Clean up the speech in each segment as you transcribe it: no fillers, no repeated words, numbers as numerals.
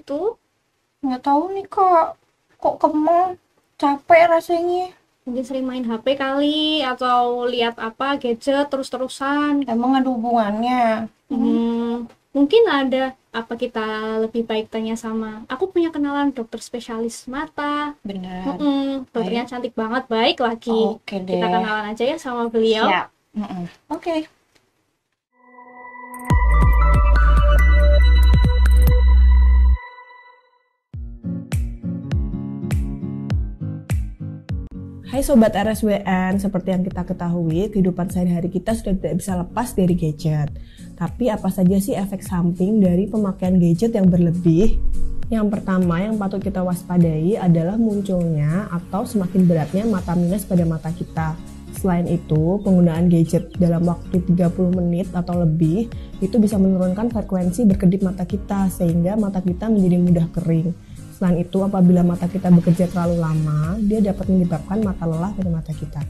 gitu? Nggak tahu nih kak, kok kemang, capek rasanya. Mungkin sering main HP kali, atau lihat apa, gadget terus-terusan. Emang ada hubungannya? Mungkin ada. Apa kita lebih baik tanya sama, aku punya kenalan dokter spesialis mata. Bener. Dokternya cantik banget, baik lagi. Oke Kita deh. kenalan aja ya sama beliau. Siap. Oke. Hai Sobat RSWN, seperti yang kita ketahui, kehidupan sehari-hari kita sudah tidak bisa lepas dari gadget. Tapi apa saja sih efek samping dari pemakaian gadget yang berlebih? Yang pertama yang patut kita waspadai adalah munculnya atau semakin beratnya mata minus pada mata kita. Selain itu, penggunaan gadget dalam waktu 30 menit atau lebih itu bisa menurunkan frekuensi berkedip mata kita sehingga mata kita menjadi mudah kering. Selain itu, apabila mata kita bekerja terlalu lama, dia dapat menyebabkan mata lelah pada mata kita.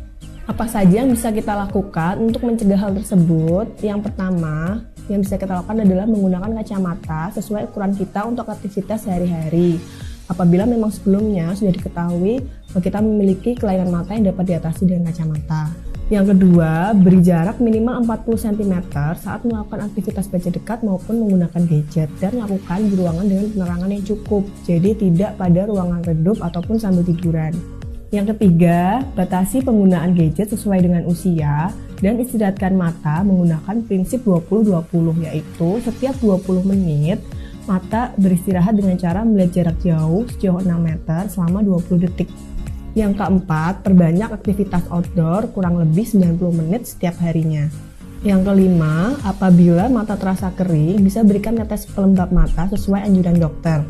Apa saja yang bisa kita lakukan untuk mencegah hal tersebut? Yang pertama, yang bisa kita lakukan adalah menggunakan kacamata sesuai ukuran kita untuk aktivitas sehari-hari. Apabila memang sebelumnya sudah diketahui bahwa kita memiliki kelainan mata yang dapat diatasi dengan kacamata. Yang kedua, beri jarak minimal 40 cm saat melakukan aktivitas baca dekat maupun menggunakan gadget dan lakukan di ruangan dengan penerangan yang cukup, jadi tidak pada ruangan redup ataupun sambil tiduran. Yang ketiga, batasi penggunaan gadget sesuai dengan usia dan istirahatkan mata menggunakan prinsip 20-20, yaitu setiap 20 menit mata beristirahat dengan cara melihat jarak jauh sejauh 6 meter selama 20 detik. Yang keempat, perbanyak aktivitas outdoor kurang lebih 90 menit setiap harinya. Yang kelima, apabila mata terasa kering, bisa berikan tetes pelembab mata sesuai anjuran dokter.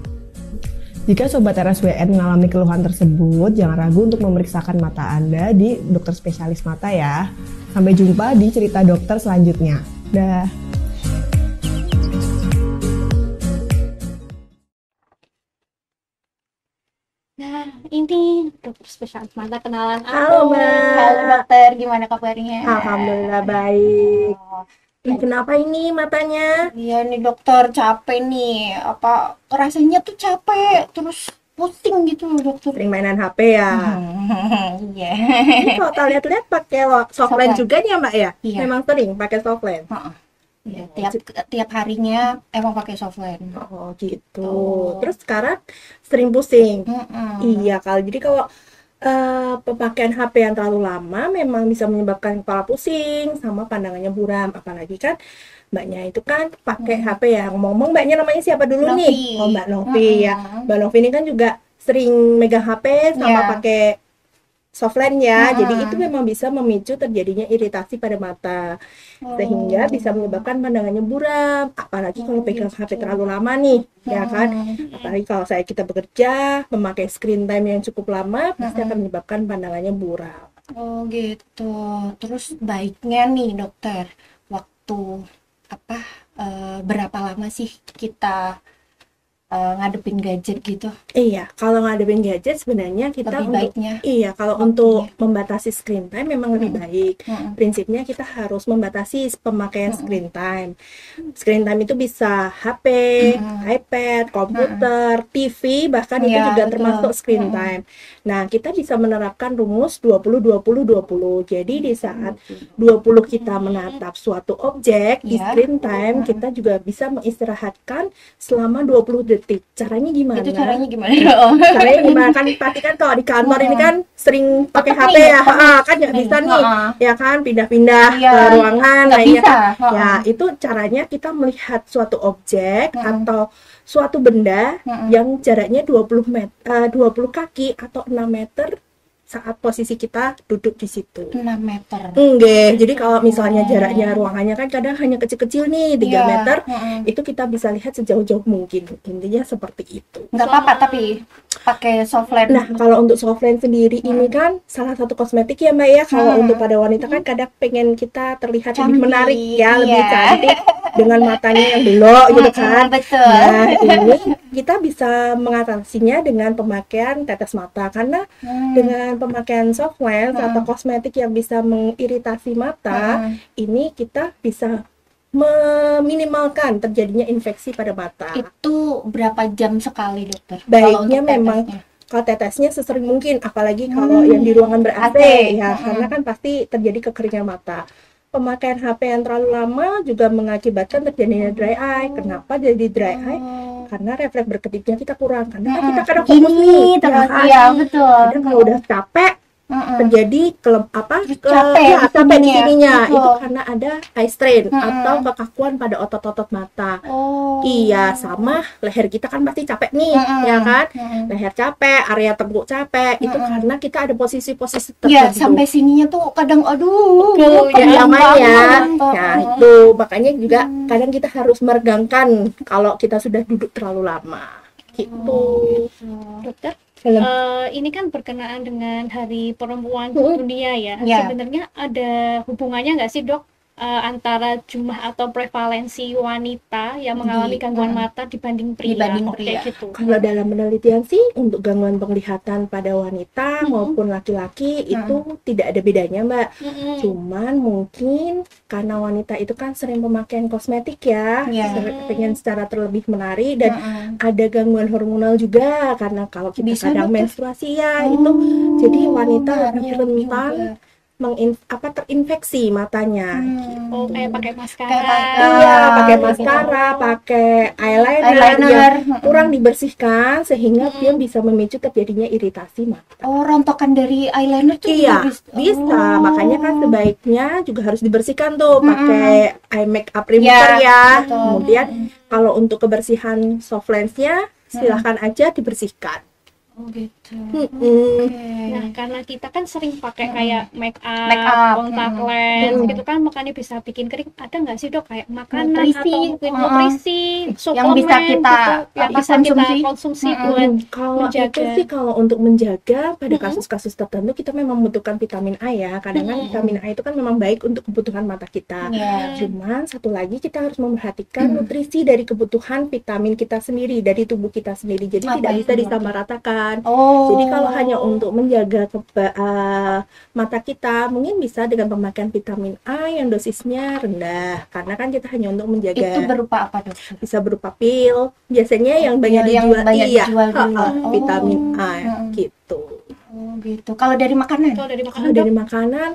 Jika Sobat RSWN mengalami keluhan tersebut, jangan ragu untuk memeriksakan mata Anda di dokter spesialis mata ya. Sampai jumpa di cerita dokter selanjutnya. Dah. Nah, ini dokter spesialis mata, kenalan aku. Halo Mbak. Halo dokter, gimana kabarnya? Alhamdulillah baik. Kenapa ini matanya? Iya nih dokter, capek nih. Apa rasanya tuh capek, terus pusing gitu loh dokter. Sering mainan HP ya? Iya. Ini kalau kita lihat-lihat pakai softline juga nih ya Mbak ya? Iya. Memang sering pakai softline? Ya, tiap harinya emang pakai softline. Oh gitu. Terus sekarang sering pusing? Iya kali. Jadi kalau pemakaian HP yang terlalu lama memang bisa menyebabkan kepala pusing sama pandangannya buram. Apalagi kan Mbaknya itu kan pakai HP ya. Ngomong-ngomong Mbaknya namanya siapa dulu Novi. nih? Oh Mbak Novi ya. Mbak Novi ini kan juga sering megang HP sama pakai softline ya. Jadi itu memang bisa memicu terjadinya iritasi pada mata. Sehingga bisa menyebabkan pandangannya buram. Apalagi kalau pegang HP terlalu lama nih, ya kan? Apalagi kalau kita bekerja, memakai screen time yang cukup lama, pasti akan menyebabkan pandangannya buram. Oh gitu. Terus baiknya nih dokter, waktu berapa lama sih kita ngadepin gadget gitu? Iya, kalau ngadepin gadget sebenarnya kita Lebih baiknya. Iya, kalau untuk membatasi screen time memang lebih baik. Prinsipnya kita harus membatasi pemakaian screen time. Screen time itu bisa HP, iPad, komputer, TV, bahkan itu Iya, juga betul. termasuk screen time. Nah, kita bisa menerapkan rumus 20-20-20. Jadi di saat 20 kita menatap suatu objek di Iya. screen time, kita juga bisa mengistirahatkan selama 20 detik. Caranya gimana? Itu caranya gimana? Caranya gimana? Kan pasti kan kalau di kantor ini kan sering pakai HP ya, kan nggak bisa nih, ya kan pindah-pindah Iya, ke ruangan, nggak lainnya. bisa. Ya itu caranya kita melihat suatu objek atau suatu benda yang jaraknya 20 kaki atau 6 meter saat posisi kita duduk di situ. 6 meter. Enggak, jadi kalau misalnya jaraknya ruangannya kan kadang hanya kecil-kecil nih, 3 Iya. meter, itu kita bisa lihat sejauh-jauh mungkin. Intinya seperti itu. Nggak apa-apa tapi pakai softline. Nah, kalau untuk softline sendiri ini kan salah satu kosmetik ya Mbak ya. Kalau untuk pada wanita kan kadang pengen kita terlihat Cantik, lebih menarik ya, lebih iya. cantik dengan matanya yang belok gitu kan. Betul. Nah, ini kita bisa mengatasinya dengan pemakaian tetes mata karena dengan pemakaian softline atau kosmetik yang bisa mengiritasi mata, ini kita bisa meminimalkan terjadinya infeksi pada mata. Itu berapa jam sekali, dokter? Baiknya Kalau untuk memang tetesnya? kalau tetesnya sesering mungkin, apalagi kalau yang di ruangan ber-AC ya, karena kan pasti terjadi kekeringan mata. Pemakaian HP yang terlalu lama juga mengakibatkan terjadinya dry eye. Kenapa jadi dry eye? Karena refleks berkedipnya kita kurang. Karena kan kita kadang fokus nih, Gini ya terus, kan? iya betul. Kadang kalau udah capek terjadi Capek ya, di capek di sininya. sininya. Betul. Itu karena ada eye strain atau kekakuan pada otot-otot mata. Oh. Iya, sama leher kita kan pasti capek nih, ya kan? Leher capek, area tengkuk capek, itu karena kita ada posisi-posisi Ya, tertentu. sampai sininya tuh kadang aduh, Betul, pegang Ya, namanya. banget. Nah, itu makanya juga kadang kita harus meregangkan kalau kita sudah duduk terlalu lama. Gitu. Dokter, Dalam ini kan berkenaan dengan Hari Perempuan Mm-mm. Dunia ya. Ya. Sebenarnya ada hubungannya nggak sih dok antara jumlah atau prevalensi wanita yang mengalami gangguan mata dibanding pria? Dibanding Oke, pria. gitu. Kalau dalam penelitian sih untuk gangguan penglihatan pada wanita maupun laki-laki itu tidak ada bedanya, Mbak. Cuman mungkin karena wanita itu kan sering pemakaian kosmetik ya, pengen secara terlebih menarik dan ada gangguan hormonal juga karena kalau kita Bisa, kadang dokter? menstruasi ya itu jadi wanita lebih ngaruh rentan terinfeksi matanya. Oh, kayak pakai maskara. Iya, pakai maskara, pakai eyeliner yang kurang dibersihkan sehingga dia bisa memicu terjadinya iritasi mata. Oh, rontokan dari eyeliner tuh Iya, juga bisa. Makanya kan sebaiknya juga harus dibersihkan tuh pakai eye makeup remover Ya, ya. betul. Kemudian kalau untuk kebersihan soft lens-nya silahkan aja dibersihkan. Oh gitu. Nah, karena kita kan sering pakai kayak make Make up, up, kontak lens gitu kan, makanya bisa bikin kering. Ada nggak sih dok kayak makanan Nutrisi, atau mungkin nutrisi, suplemen yang bisa kita gitu, yang bisa kita konsumsi buat Kalau menjaga. itu sih kalau untuk menjaga pada kasus-kasus tertentu kita memang membutuhkan vitamin A ya. Kadang kan vitamin A itu kan memang baik untuk kebutuhan mata kita. Iya. Cuman satu lagi kita harus memperhatikan nutrisi dari kebutuhan vitamin kita sendiri dari tubuh kita sendiri. Jadi Apa tidak itu, bisa dokter? disamaratakan. Oh. Jadi kalau hanya untuk menjaga mata kita mungkin bisa dengan pemakaian vitamin A yang dosisnya rendah. Karena kan kita hanya untuk menjaga. Itu berupa apa, dokter? Bisa berupa pil. Biasanya yang banyak Yang dijual banyak iya, dijual di luar. vitamin A gitu. Oh, gitu. Kalau dari makanan? Kalau dari makanan Kalau dari makanan,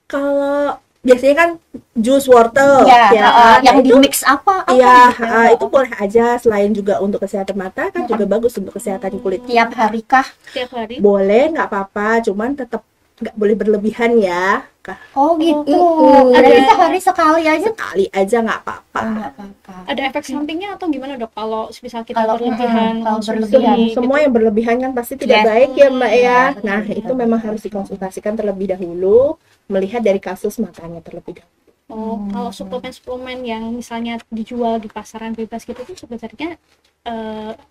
kalau biasanya kan jus wortel Ya, kan? yang Nah, di mix apa? iya, gitu? itu boleh aja selain juga untuk kesehatan mata kan juga bagus untuk kesehatan kulit. Tiap hari kah? tiap hari. Boleh, nggak apa-apa, cuman tetap nggak boleh berlebihan ya. Oh gitu. Ada- Berarti sehari sekali aja? Sekali aja nggak apa-apa. Nggak apa-apa. Ada efek sampingnya atau gimana dok? Kalau misal kita Kalau, berlebihan, kalau konsumsi berlebihan, Semua yang berlebihan kan pasti tidak Yes. baik ya Mbak ya. betul, Nah, betul, itu memang harus dikonsultasikan terlebih dahulu, melihat dari kasus matanya terlebih dahulu. Oh, kalau suplemen-suplemen yang misalnya dijual di pasaran bebas gitu tuh sebenarnya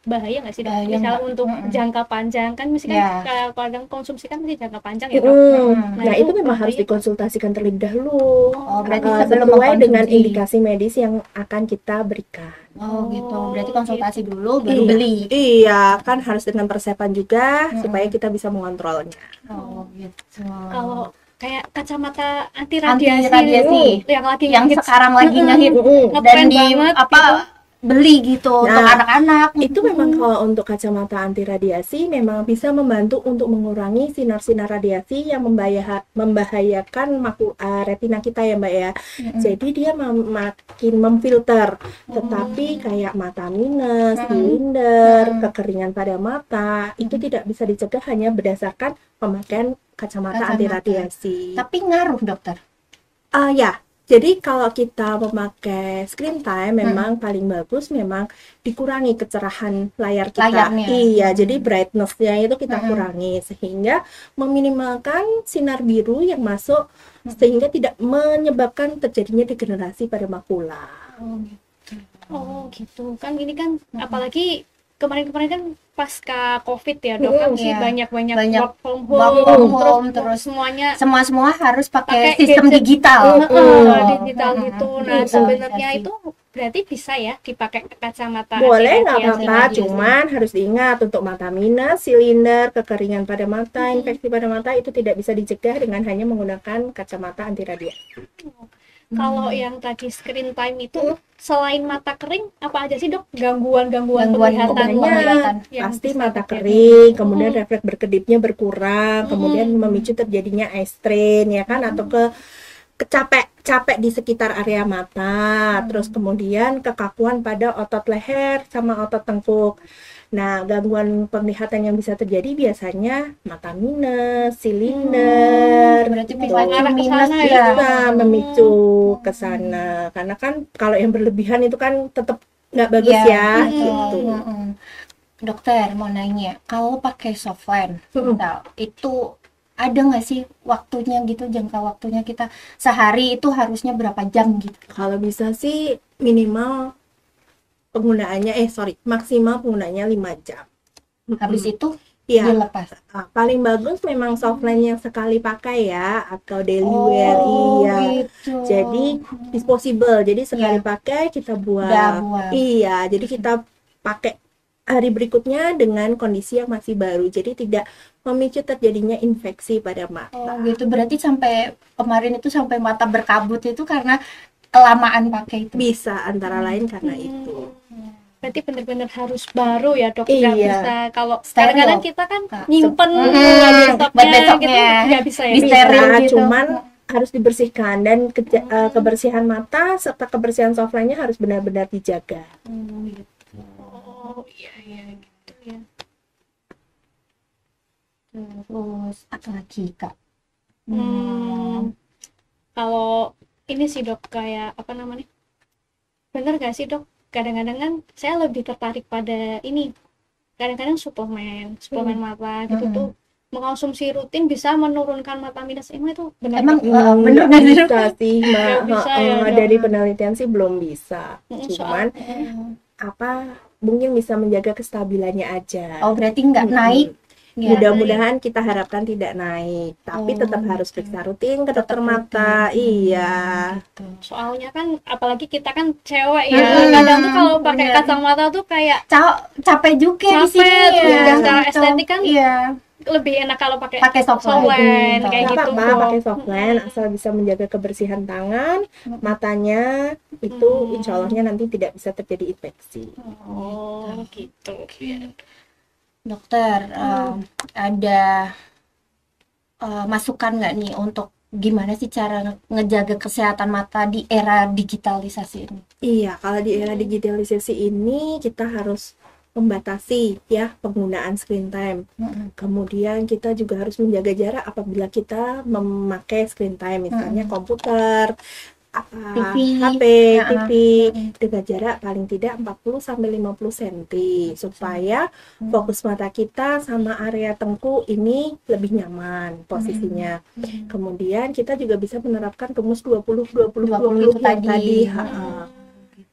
bahaya nggak sih dok? Bahaya Misalnya nggak? untuk jangka panjang kan, misalnya Ya. kadang konsumsi kan masih jangka panjang ya dok. Nah, Nah, itu itu memang harus bahaya. dikonsultasikan terlebih dahulu. Oh, berarti sebelum sesuai dengan mengkonsumsi. indikasi medis yang akan kita berikan. Oh gitu. Berarti konsultasi dulu baru beli. Iya, kan harus dengan persiapan juga supaya kita bisa mengontrolnya. Oh gitu. Kalau kayak kacamata anti Anti radiasi, radiasi. yang lagi Yang ngehits. sekarang lagi ngehit dan Ngetren di banget apa beli gitu untuk Nah, anak-anak. Itu memang kalau untuk kacamata anti radiasi memang bisa membantu untuk mengurangi sinar-sinar radiasi yang membahayakan retina kita ya Mbak ya. Jadi dia makin memfilter. Tetapi kayak mata minus, silinder, kekeringan pada mata itu tidak bisa dicegah hanya berdasarkan pemakaian kacamata anti radiasi. Tapi ngaruh, dokter. Ya. Jadi kalau kita memakai screen time memang paling bagus memang dikurangi kecerahan layar kita. Layarnya. Iya, jadi brightness-nya itu kita kurangi sehingga meminimalkan sinar biru yang masuk sehingga tidak menyebabkan terjadinya degenerasi pada makula. Oh gitu kan, ini kan apalagi kemarin-kemarin kan pasca COVID ya dok, kan sih Iya. banyak Banyak work from work from home, terus terus semuanya semua harus pakai Pakai sistem gadget. digital. digital gitu. Nah Bisa, sebenarnya bisa sih. itu berarti bisa ya dipakai kacamata Boleh nggak anti-radiasi. apa-apa, cuman harus diingat untuk mata minus, silinder, kekeringan pada mata, infeksi pada mata itu tidak bisa dicegah dengan hanya menggunakan kacamata anti radiasi. Kalau yang tadi screen time itu selain mata kering, apa aja sih dok gangguan Gangguan penglihatan penglihatan. yang Pasti bisa mata terjadi? kering, kemudian refleks berkedipnya berkurang, kemudian memicu terjadinya eye strain ya kan, atau capek di sekitar area mata, terus kemudian kekakuan pada otot leher sama otot tengkuk. Nah, gangguan penglihatan yang bisa terjadi biasanya mata minus, silinder, Berarti gitu. memacu Mengarah ke minus sana ya. Bisa memicu ke sana, karena kan kalau yang berlebihan itu kan tetap nggak bagus Iya, ya, betul. gitu. Dokter mau nanya, kalau pakai softline, misal, itu ada nggak sih waktunya gitu, jangka waktunya kita sehari itu harusnya berapa jam gitu? Kalau bisa sih minimal penggunaannya maksimal penggunaannya 5 jam. Habis itu Iya. dilepas. Paling bagus memang softline yang sekali pakai ya, atau daily wear. Oh, Iya. gitu. Jadi disposable. Jadi sekali Iya. pakai kita buang. Udah buang. Iya, jadi kita pakai hari berikutnya dengan kondisi yang masih baru. Jadi tidak memicu terjadinya infeksi pada mata. Oh, gitu. Berarti sampai kemarin itu sampai mata berkabut itu karena kelamaan pakai itu. Bisa antara lain karena itu. Berarti benar-benar harus baru ya dok, Iya. nggak bisa kalau Steril. kadang-kadang kita kan Nah, nyimpen buat buat besoknya. gitu, nggak bisa ya. Di steril Bisa, gitu. cuman harus dibersihkan dan kebersihan mata serta kebersihan softline-nya harus benar-benar dijaga. Oh iya gitu ya. Terus apa lagi Kak? Kalau ini sih dok, kayak apa namanya, bener gak sih dok, kadang-kadang kan saya lebih tertarik pada ini, kadang-kadang suplemen mata gitu tuh mengkonsumsi rutin bisa menurunkan mata minus, emang itu benar? Emang Dok? bener Nggak nggak sih? bisa sih, Mbak. Nggak bisa ya, Dok. Dari penelitian sih belum bisa. Cuman mungkin bisa menjaga kestabilannya aja. Oh, berarti nggak naik. Ya. Mudah-mudahan kita harapkan tidak naik, tapi tetap harus periksa rutin ke dokter mata. Iya. Soalnya kan apalagi kita kan cewek ya, kadang tuh kalau pakai kacamata tuh kayak Capek juga di sini capek, ya. dan secara estetik kan Iya. lebih enak kalau pakai softline. kayak Nggak gitu. apa-apa pakai softline asal bisa menjaga kebersihan tangan, matanya itu insya Allahnya nanti tidak bisa terjadi infeksi. Oh gitu. Dokter, ada masukan nggak nih untuk gimana sih cara ngejaga kesehatan mata di era digitalisasi ini? Iya, kalau di era digitalisasi ini kita harus membatasi ya penggunaan screen time. Kemudian kita juga harus menjaga jarak apabila kita memakai screen time, misalnya komputer, TV, HP, TV dengan jarak paling tidak 40 sampai 50 cm supaya fokus mata kita sama area tengkuk ini lebih nyaman posisinya. Kemudian kita juga bisa menerapkan rumus 20 itu yang tadi.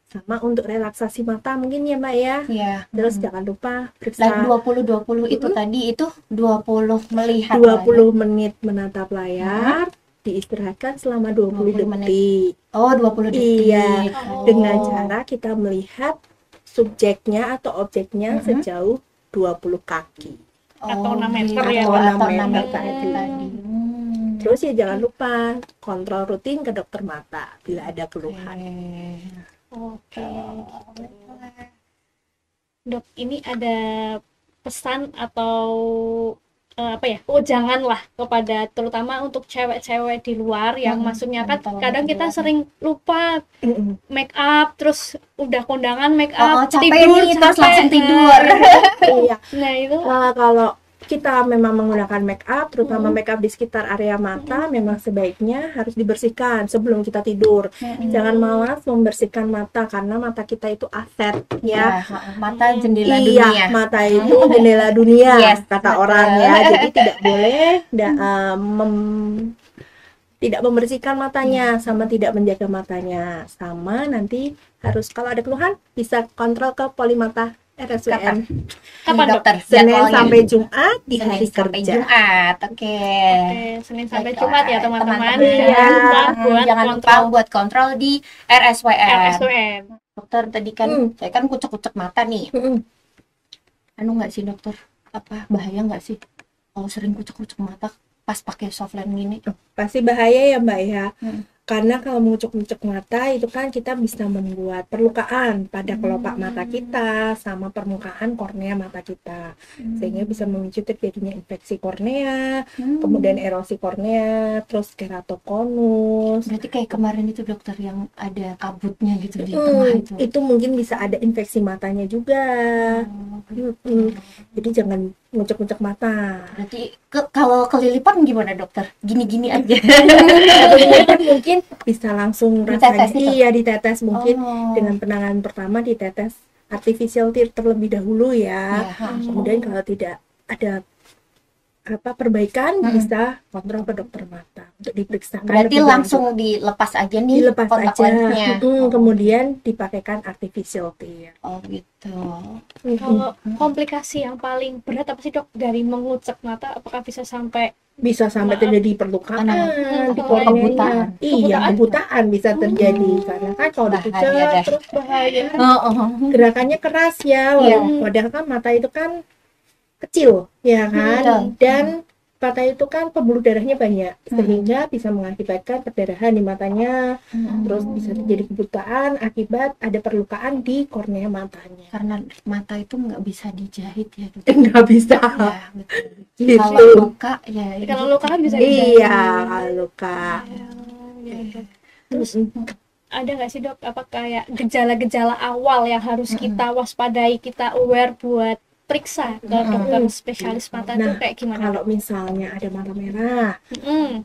Sama untuk relaksasi mata mungkin ya Mbak ya. Iya. Terus jangan lupa periksa Dan 20 itu tadi itu 20 melihat 20 menit menatap layar, diistirahatkan selama 20 detik. Oh, 20 detik. Iya, dengan cara kita melihat subjeknya atau objeknya sejauh 20 kaki. Atau 6 meter ya, Atau 6 6 meter tadi. Terus ya jangan lupa kontrol rutin ke dokter mata bila ada keluhan. Oke. Dok, ini ada pesan atau apa ya? Oh, janganlah kepada terutama untuk cewek-cewek di luar yang maksudnya kan kadang kita sering lupa make up, terus udah kondangan make up, capek tidur nih, terus langsung tidur. Iya. Nah, itu Kalau kita memang menggunakan make up, terutama make up di sekitar area mata, memang sebaiknya harus dibersihkan sebelum kita tidur. Jangan malas membersihkan mata karena mata kita itu aset ya. Mata jendela dunia. Iya, mata itu jendela dunia kata orang ya. Jadi tidak boleh tidak membersihkan matanya sama tidak menjaga matanya. Sama nanti harus kalau ada keluhan bisa kontrol ke Polimata RSWN. Kapan dokter? Senin sampai Jumat di hari sampai kerja. Jumat. Oke, Senin sampai Jumat ya teman-teman. Jangan lupa buat kontrol di RSWN. Dokter, tadi kan saya kan kucek-kucek mata nih. Anu nggak sih dokter? Apa bahaya nggak sih kalau sering kucek-kucek mata pas pakai softline gini? Pasti bahaya ya Mbak ya. Karena kalau mengucuk-ngucuk mata itu kan kita bisa membuat perlukaan pada kelopak mata kita sama permukaan kornea mata kita, sehingga bisa memicu terjadinya infeksi kornea, kemudian erosi kornea, terus keratokonus. Berarti kayak kemarin itu dokter yang ada kabutnya gitu di tengah itu. Itu mungkin bisa ada infeksi matanya juga. Jadi jangan ngucek-ngucek mata. Berarti kalau kelilipan gimana dokter? Gini-gini aja. Kelilipan mungkin bisa langsung rasanya ditetes mungkin dengan penanganan pertama ditetes artificial tear terlebih dahulu ya. Kemudian kalau tidak ada perbaikan bisa kontrol ke dokter mata untuk diperiksa. Berarti langsung dilepas aja nih kontak lensnya. Kemudian dipakaikan artificial tear. Oh gitu. Kalau komplikasi yang paling berat apa sih dok dari mengucek mata? Apakah bisa sampai terjadi perlukaan di kornea? Iya, kebutaan bisa terjadi karena kan kalau dikucek terus bahaya. Gerakannya keras ya, padahal kan mata itu kan kecil ya kan, dan mata itu kan pembuluh darahnya banyak sehingga bisa mengakibatkan perdarahan di matanya, terus bisa terjadi kebutaan akibat ada perlukaan di kornea matanya. Karena mata itu nggak bisa dijahit ya, nggak bisa ya, gitu. Kalau luka ya kalau luka kan bisa dijahit. Iya, luka terus ada nggak sih dok apa kayak gejala-gejala awal yang harus kita waspadai, kita aware buat periksa ke dokter spesialis mata itu kayak gimana? Kalau misalnya ada mata merah,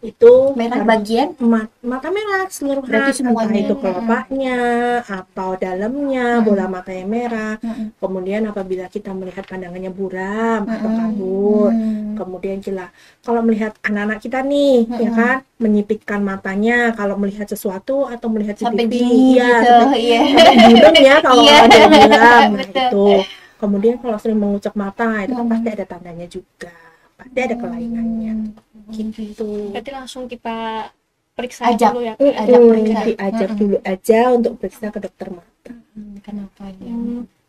itu merah bagian mata merah seluruh berarti semuanya itu kelopaknya atau dalamnya bola mata yang merah. Kemudian apabila kita melihat pandangannya buram atau kabur, kemudian kalau melihat anak-anak kita nih, ya kan, menyipitkan matanya kalau melihat sesuatu atau melihat sampai TV, buram ya kalau ada yang bilang, itu. Kemudian kalau sering mengucek mata itu kan pasti ada tandanya juga, pasti ada kelainannya gitu. Berarti langsung kita periksa dulu ya, diajak dulu aja untuk periksa ke dokter mata. Kenapa ya?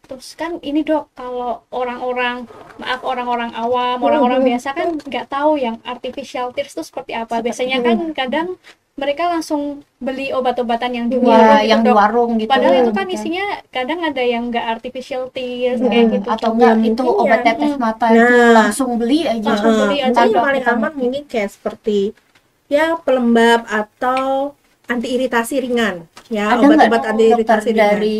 Terus kan ini dok, kalau orang-orang awam, orang-orang biasa kan nggak tahu yang artificial tears itu seperti apa. Biasanya kan kadang mereka langsung beli obat-obatan yang di warung, yang di warung gitu. Padahal itu kan isinya kadang ada yang nggak artificial tears kayak gitu. Atau enggak itu obat tetes mata itu langsung beli aja. Yang paling aman mungkin kayak seperti ya pelembab atau anti iritasi ringan. Ya, obat-obat anti iritasi ringan. Dari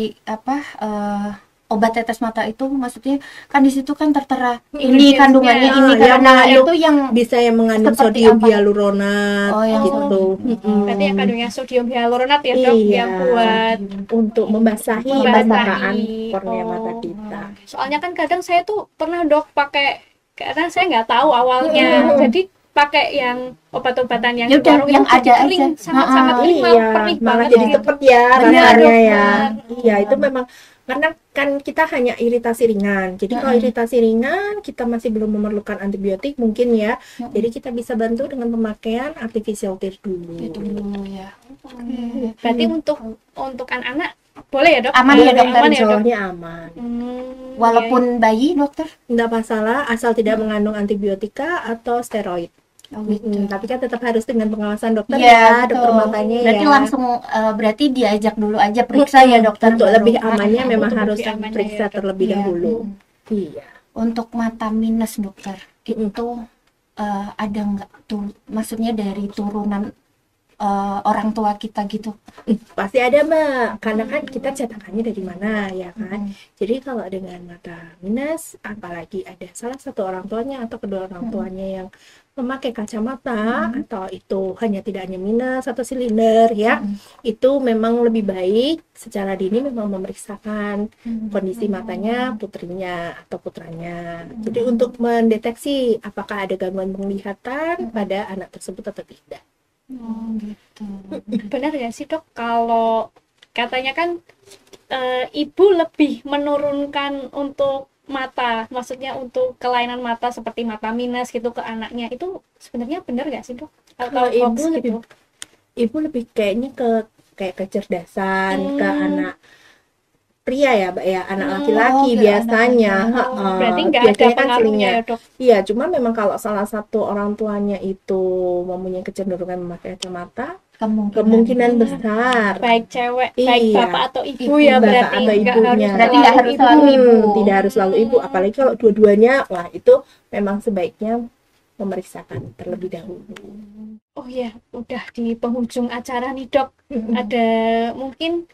obat tetes mata itu maksudnya kan di situ kan tertera ini kandungannya ini karena itu yang bisa yang mengandung sodium hyaluronat gitu. Berarti yang kandungnya sodium hyaluronat ya dok, yang buat untuk membasahi permukaan kornea mata kita. Soalnya kan kadang saya tuh pernah dok pakai, karena saya nggak tahu awalnya, jadi pakai yang obat-obatan yang di warung yang itu ada kering, sangat perih banget jadi cepet ya rasanya ya. Iya, itu memang karena kan kita hanya iritasi ringan. Jadi kalau iritasi ringan kita masih belum memerlukan antibiotik mungkin ya. Jadi kita bisa bantu dengan pemakaian artificial tear dulu. Ya. Berarti untuk anak-anak boleh ya dok? Aman ya dokter, insya aman. Walaupun bayi dokter? Nggak masalah asal tidak mengandung antibiotika atau steroid. Tapi kan tetap harus dengan pengawasan dokter dokter matanya. Berarti langsung berarti diajak dulu aja periksa ya dokter. Untuk lebih amannya memang harus periksa terlebih dahulu. Iya. Untuk mata minus dokter itu ada nggak tuh? Maksudnya dari turunan orang tua kita gitu? Pasti ada mbak, karena kan kita cetakannya dari mana ya kan. Jadi kalau dengan mata minus, apalagi ada salah satu orang tuanya atau kedua orang tuanya yang memakai kacamata atau itu tidak hanya minus atau silinder ya, itu memang lebih baik secara dini memang memeriksakan kondisi matanya putrinya atau putranya. Jadi untuk mendeteksi apakah ada gangguan penglihatan pada anak tersebut atau tidak. Gitu. Benar gak sih dok kalau katanya kan ibu lebih menurunkan untuk mata, maksudnya untuk kelainan mata seperti mata minus gitu ke anaknya, itu sebenarnya benar gak sih dok? Kalau ibu lebih kayaknya kayak kecerdasan ke anak pria ya mbak ya, anak laki-laki biasanya. Berarti nggak ada pengaruhnya ya dok? Iya, cuma memang kalau salah satu orang tuanya itu mempunyai kecenderungan memakai kacamata, kemungkinan besar baik cewek baik bapak atau ibu ya, bapak atau ibunya. Berarti nggak harus selalu ibu. Tidak harus selalu ibu, apalagi kalau dua-duanya, wah itu memang sebaiknya memeriksakan terlebih dahulu. Oh ya, udah di penghujung acara nih dok, ada mungkin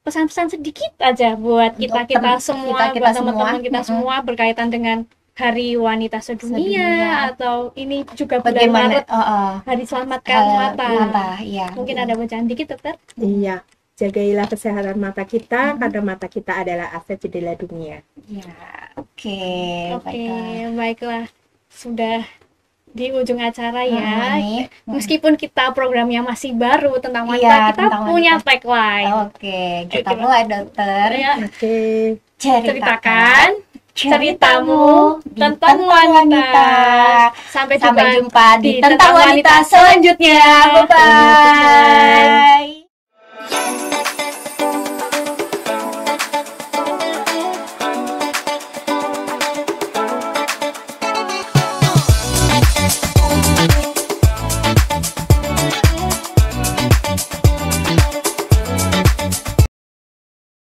pesan-pesan sedikit aja buat kita semua, buat teman-teman kita semua berkaitan dengan Hari Wanita Sedunia atau ini juga bulan Maret, Hari Selamatkan Mata. Iya. Mungkin ada bacaan dikit, dokter? Iya, jagailah kesehatan mata kita karena mata kita adalah aset jendela dunia. Ya, oke, baiklah. Sudah di ujung acara ya. Meskipun kita programnya masih baru tentang wanita, kita punya tagline. Oke, kita mulai dokter. Ya. Oke. Ceritakan ceritamu tentang wanita. Sampai jumpa di Tentang Wanita selanjutnya. Bye-bye.